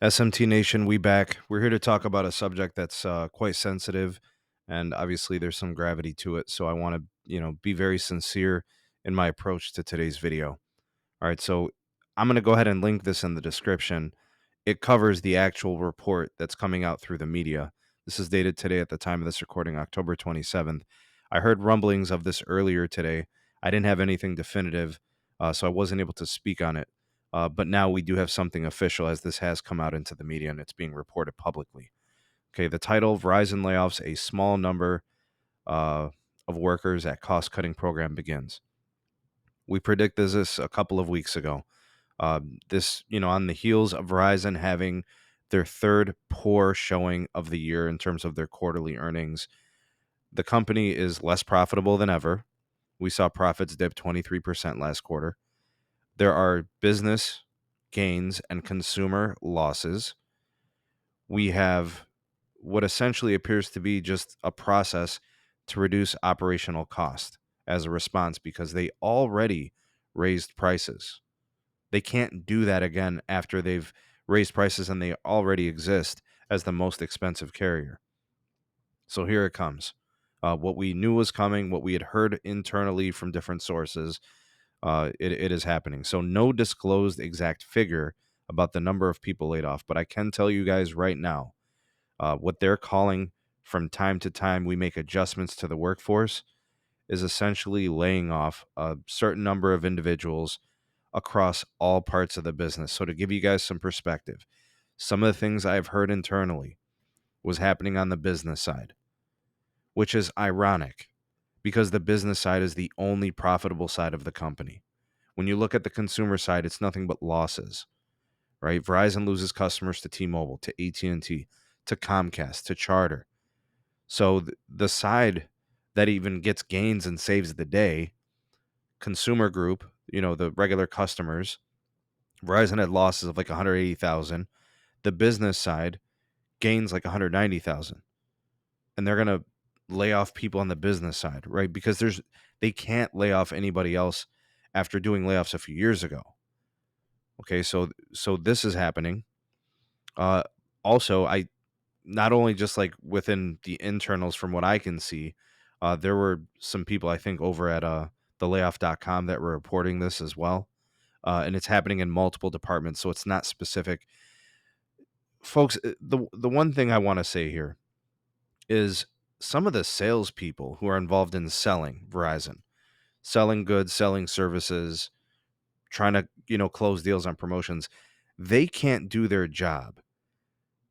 SMT Nation, we back. We're here to talk about a subject that's quite sensitive, and obviously there's some gravity to it. So I want to, be very sincere in my approach to today's video. All right, so I'm going to go ahead and link this in the description. It covers the actual report that's coming out through the media. This is dated today at the time of this recording, October 27th. I heard rumblings of this earlier today. I didn't have anything definitive, so I wasn't able to speak on it. But now we do have something official as this has come out into the media and it's being reported publicly. Okay, the title, Verizon Layoffs, a small number uh, of workers at cost-cutting program begins. We predicted this a couple of weeks ago. This, on the heels of Verizon having their third poor showing of the year in terms of their quarterly earnings, the company is less profitable than ever. We saw profits dip 23% last quarter. There are business gains and consumer losses. We have what essentially appears to be just a process to reduce operational cost as a response because they already raised prices. They can't do that again after they've raised prices and they already exist as the most expensive carrier. So here it comes. What we knew was coming, what we had heard internally from different sources, it is happening. So no disclosed exact figure about the number of people laid off, but I can tell you guys right now, what they're calling from time to time, we make adjustments to the workforce, is essentially laying off a certain number of individuals across all parts of the business. So to give you guys some perspective, some of the things I've heard internally was happening on the business side, which is ironic because the business side is the only profitable side of the company. When you look at the consumer side, it's nothing but losses, right? Verizon loses customers to T-Mobile, to AT&T, to Comcast, to Charter. So the side that even gets gains and saves the day, consumer group, the regular customers, Verizon had losses of like 180,000. The business side gains like 190,000. And they're going to lay off people on the business side, right? Because they can't lay off anybody else after doing layoffs a few years ago. Okay, so this is happening. Also, I not only just like within the internals from what I can see, there were some people I think over at thelayoff.com that were reporting this as well. And it's happening in multiple departments, so it's not specific. Folks, the one thing I want to say here is some of the salespeople who are involved in selling Verizon, selling goods, selling services, trying to, close deals on promotions, they can't do their job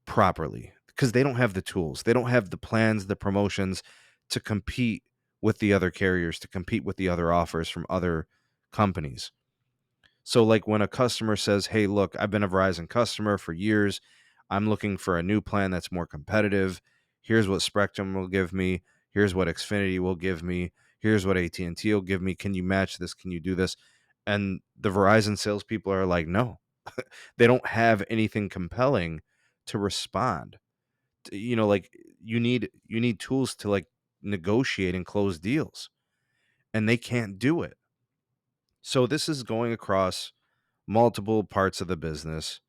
properly because they don't have the tools. They don't have the plans, the promotions to compete with the other carriers, to compete with the other offers from other companies. So, like when a customer says, hey, look, I've been a Verizon customer for years. I'm looking for a new plan that's more competitive. Here's what Spectrum will give me. Here's what Xfinity will give me. Here's what AT&T will give me. Can you match this? Can you do this? And the Verizon salespeople are like, no, they don't have anything compelling to respond. Like you need tools to like negotiate and close deals, and they can't do it. So this is going across multiple parts of the business.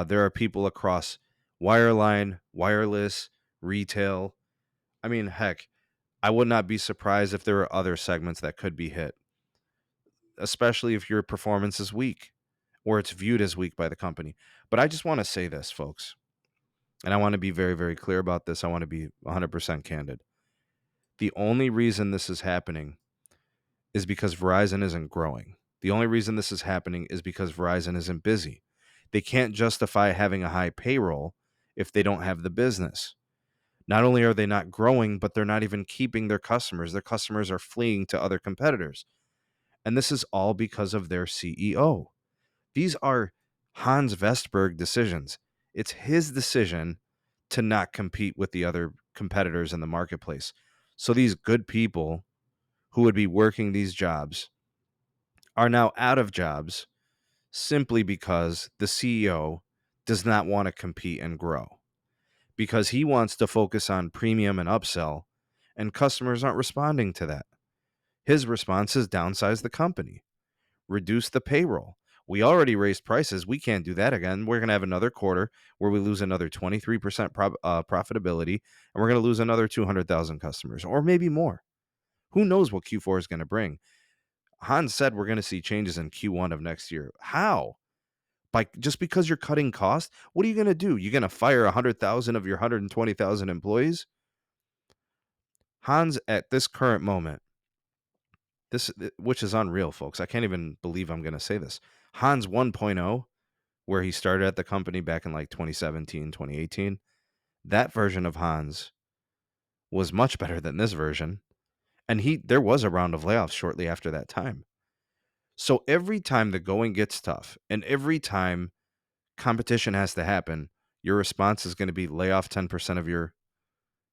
There are people across wireline, wireless, retail. I mean, heck, I would not be surprised if there were other segments that could be hit, especially if your performance is weak or it's viewed as weak by the company. But I just want to say this, folks, and I want to be very, very clear about this. I want to be 100% candid. The only reason this is happening is because Verizon isn't growing. The only reason this is happening is because Verizon isn't busy. They can't justify having a high payroll if they don't have the business. Not only are they not growing, but they're not even keeping their customers. Their customers are fleeing to other competitors. And this is all because of their CEO. These are Hans Vestberg decisions. It's his decision to not compete with the other competitors in the marketplace. So these good people who would be working these jobs are now out of jobs simply because the CEO does not want to compete and grow, because he wants to focus on premium and upsell, and customers aren't responding to that. His response is downsize the company, reduce the payroll. We already raised prices. We can't do that again. We're going to have another quarter where we lose another 23% profitability, and we're going to lose another 200,000 customers, or maybe more. Who knows what Q4 is going to bring? Hans said we're going to see changes in Q1 of next year. How? Just because you're cutting costs? What are you going to do? You're going to fire 100,000 of your 120,000 employees? Hans, at this current moment, which is unreal, folks. I can't even believe I'm going to say this. Hans 1.0, where he started at the company back in like 2017, 2018, that version of Hans was much better than this version. And there was a round of layoffs shortly after that time. So every time the going gets tough and every time competition has to happen, your response is going to be lay off 10% of your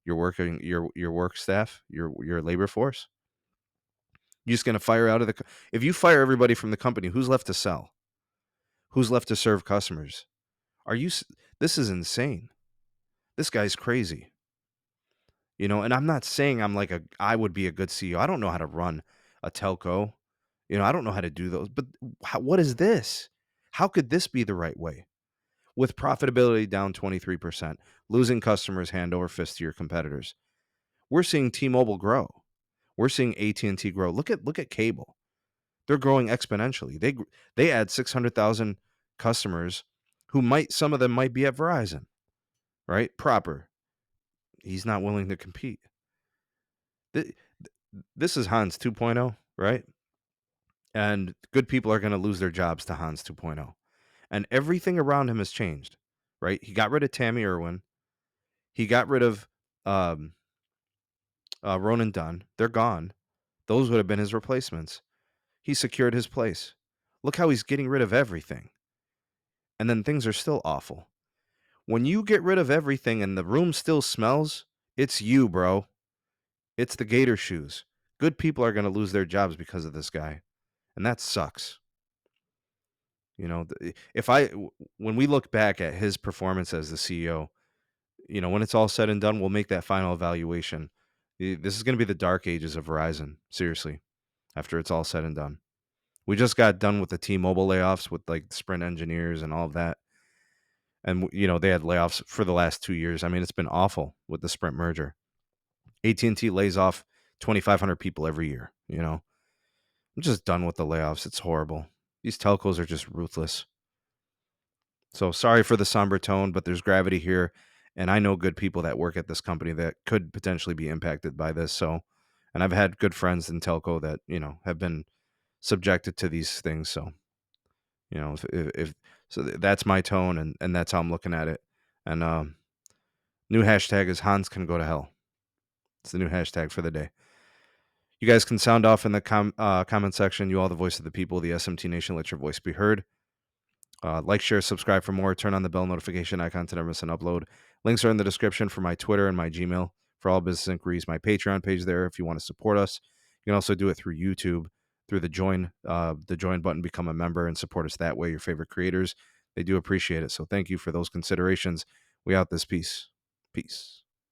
work staff, your labor force. You're just going to fire out of if you fire everybody from the company, who's left to sell? Who's left to serve customers? This is insane. This guy's crazy. And I'm not saying I would be a good CEO. I don't know how to run a telco. I don't know how to do those. But what is this? How could this be the right way? With profitability down 23%, losing customers hand over fist to your competitors. We're seeing T-Mobile grow. We're seeing AT&T grow. Look at cable. They're growing exponentially. They add 600,000 customers some of them might be at Verizon, right? Proper. He's not willing to compete. This is Hans 2.0, right? And good people are going to lose their jobs to Hans 2.0. And everything around him has changed, right? He got rid of Tammy Irwin. He got rid of Ronan Dunn. They're gone. Those would have been his replacements. He secured his place. Look how he's getting rid of everything. And then things are still awful. When you get rid of everything and the room still smells, it's you, bro. It's the gator shoes. Good people are going to lose their jobs because of this guy. And that sucks. When we look back at his performance as the CEO, when it's all said and done, we'll make that final evaluation. This is going to be the dark ages of Verizon, seriously, after it's all said and done. We just got done with the T-Mobile layoffs with like Sprint engineers and all of that. And, they had layoffs for the last 2 years. I mean, it's been awful with the Sprint merger. AT&T lays off 2,500 people every year, I'm just done with the layoffs. It's horrible. These telcos are just ruthless. So sorry for the somber tone, but there's gravity here. And I know good people that work at this company that could potentially be impacted by this. And I've had good friends in telco that, have been subjected to these things. So, if so that's my tone and that's how I'm looking at it. And new hashtag is Hans can go to hell. It's the new hashtag for the day. You guys can sound off in the comment section. You all the voice of the people, the SMT Nation. Let your voice be heard. Like, share, subscribe for more. Turn on the bell notification icon to never miss an upload. Links are in the description for my Twitter and my Gmail for all business inquiries. My Patreon page there if you want to support us. You can also do it through YouTube, through the join button, become a member, and support us that way. Your favorite creators, they do appreciate it. So thank you for those considerations. We out this piece. Peace.